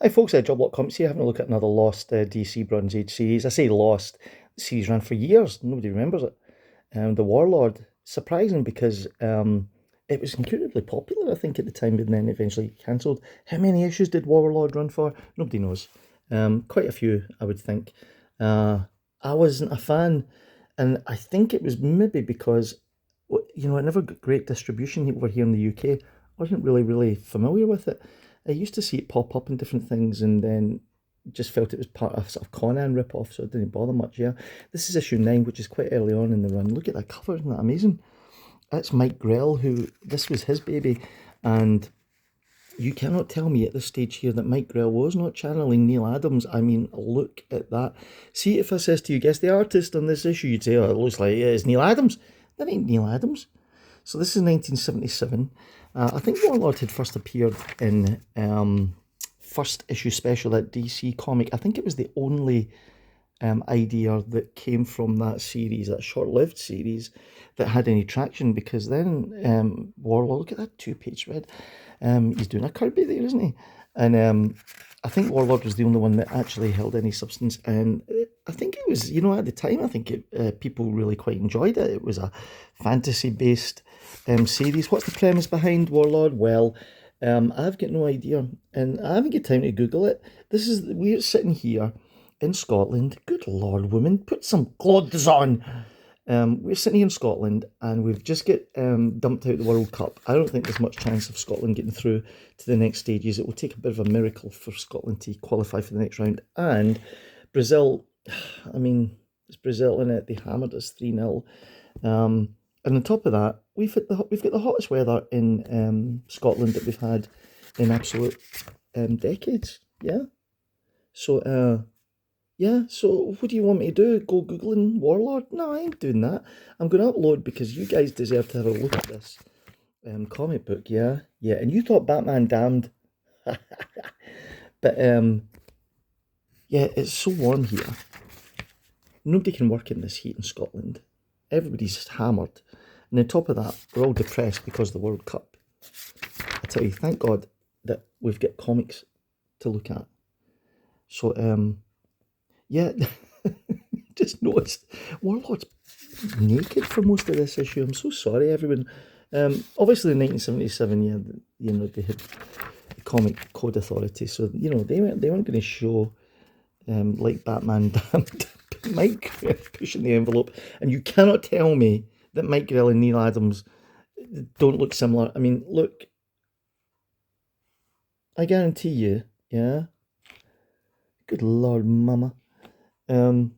Hi folks, Job Lot Comps here, having a look at another Lost DC Bronze Age series. I say Lost, the series ran for years, nobody remembers it. The Warlord, surprising because it was incredibly popular, I think, at the time, but then eventually cancelled. How many issues did Warlord run for? Nobody knows. Quite a few, I would think. Uh, I wasn't a fan, and I think it was maybe because, it never got great distribution over here in the UK. I wasn't really familiar with it. I used to see it pop up in different things, and then just felt it was part of a sort of Conan rip-off, so it didn't bother much. Yeah, this is issue 9, which is quite early on in the run. Look at that cover, isn't that amazing? That's Mike Grell, who this was his baby, and you cannot tell me at this stage here that Mike Grell was not channeling Neil Adams. I mean, look at that. See, if I says to you, guess the artist on this issue, you'd say, oh, it looks like it's Neil Adams. That ain't Neil Adams. So this is 1977. I think Warlord had first appeared in first issue special at DC Comic. I think it was the only idea that came from that series, that short-lived series, that had any traction. Because then Warlord, look at that two-page spread. He's doing a Kirby there, isn't he? And I think Warlord was the only one that actually held any substance. And I think it was, at the time, I think people really quite enjoyed it. It was a fantasy-based series. What's the premise behind Warlord? Well, I've got no idea, and I haven't got time to Google it. We're sitting here in Scotland. Good Lord, woman, put some clothes on. We're sitting here in Scotland, and we've just got dumped out the World Cup. I don't think there's much chance of Scotland getting through to the next stages. It will take a bit of a miracle for Scotland to qualify for the next round. And Brazil, I mean, it's Brazil in it. They hammered us 3-0. And on top of that, we've got the hottest weather in Scotland that we've had in absolute decades. Yeah. So yeah, so what do you want me to do? Go Googling Warlord? No, I ain't doing that. I'm going to upload because you guys deserve to have a look at this comic book, yeah? Yeah, and you thought Batman Damned. But yeah, it's so warm here. Nobody can work in this heat in Scotland. Everybody's hammered. And on top of that, we're all depressed because of the World Cup. I tell you, thank God that we've got comics to look at. So, yeah, just noticed Warlord's naked for most of this issue. I'm so sorry, everyone. Obviously, in 1977, yeah, they had the Comic Code Authority, so they weren't going to show like Batman Damned, Mike pushing the envelope, and you cannot tell me that Mike Grell and Neil Adams don't look similar. I mean, look, I guarantee you, yeah. Good Lord, Mama. Um,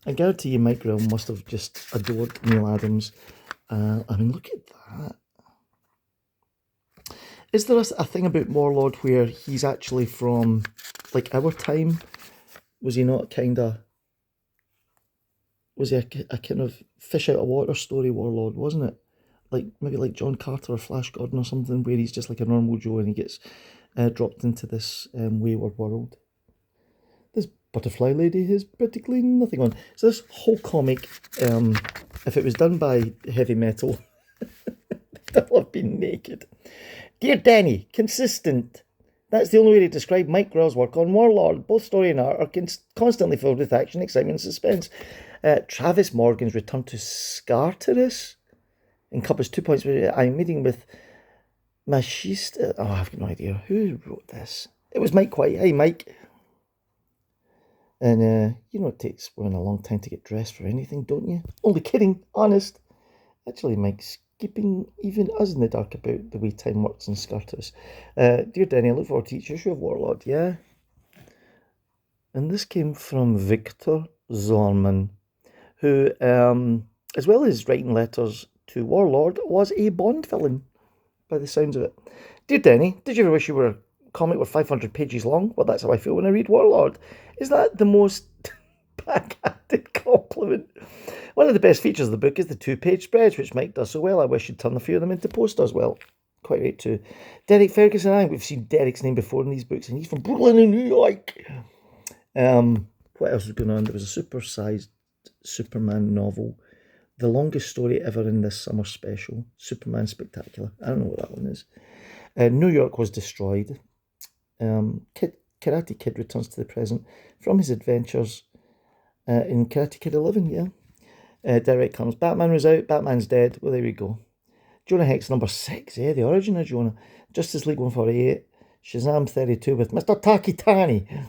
I guarantee you, Mike Grell must have just adored Neil Adams. I mean, look at that. Is there a thing about Warlord where he's actually from, like, our time? Was he not kind of, was he a kind of fish out of water story Warlord, wasn't it? Like, maybe like John Carter or Flash Gordon or something, where he's just like a normal Joe and he gets dropped into this wayward world. This butterfly lady has practically nothing on. So this whole comic, if it was done by heavy metal, they'll have been naked. Dear Denny, consistent. That's the only way to describe Mike Grell's work on Warlord. Both story and art are constantly filled with action, excitement, and suspense. Travis Morgan's return to Scartaris encompassed 2 points. I'm meeting with Machista. Oh, I've got no idea. Who wrote this? It was Mike White. Hey, Mike. And it takes women a long time to get dressed for anything, don't you? Only kidding, honest. Actually, Mike's keeping even us in the dark about the way time works in Scartus. Dear Denny, I look forward to each issue of Warlord, yeah? And this came from Victor Zorman, who, as well as writing letters to Warlord, was a Bond villain, by the sounds of it. Dear Denny, did you ever wish you were a comic with 500 pages long? Well, that's how I feel when I read Warlord. Is that the most backhanded compliment? One of the best features of the book is the two-page spreads, which Mike does so well. I wish you'd turn a few of them into posters. Well, quite right too. Derek Ferguson, we've seen Derek's name before in these books, and he's from Brooklyn in New York. What else was going on? There was a super-sized Superman novel. The longest story ever in this summer special. Superman Spectacular. I don't know what that one is. New York was destroyed. Karate Kid returns to the present from his adventures in Karate Kid 11, yeah. Direct comes. Batman was out, Batman's dead. Well, there we go. Jonah Hex number 6, the origin of Jonah. Justice League 148. Shazam 32 with Mr. Takitani.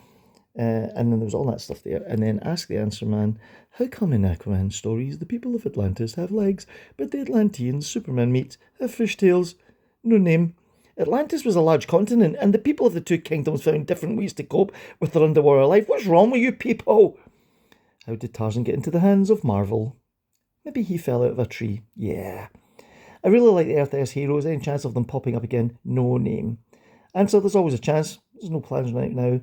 And then there was all that stuff there. And then Ask the Answer Man. How come in Aquaman stories the people of Atlantis have legs, but the Atlanteans Superman meets have fishtails? No name. Atlantis was a large continent, and the people of the two kingdoms found different ways to cope with their underwater life. What's wrong with you people? How did Tarzan get into the hands of Marvel? Maybe he fell out of a tree. Yeah. I really like the Earth S heroes. Any chance of them popping up again? No name. Answer, there's always a chance. There's no plans right now.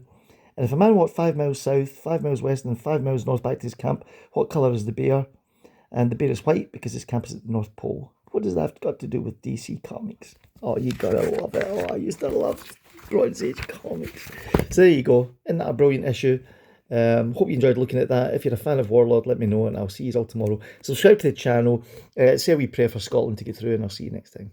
And if a man walked 5 miles south, 5 miles west, and 5 miles north back to his camp, what colour is the bear? And the bear is white because his camp is at the North Pole. What does that got to do with DC Comics? Oh, you gotta love it. Oh, I used to love Bronze Age comics. So there you go. Isn't that a brilliant issue? Hope you enjoyed looking at that. If you're a fan of Warlord, let me know, and I'll see you all tomorrow. Subscribe to the channel. Say a wee prayer for Scotland to get through, and I'll see you next time.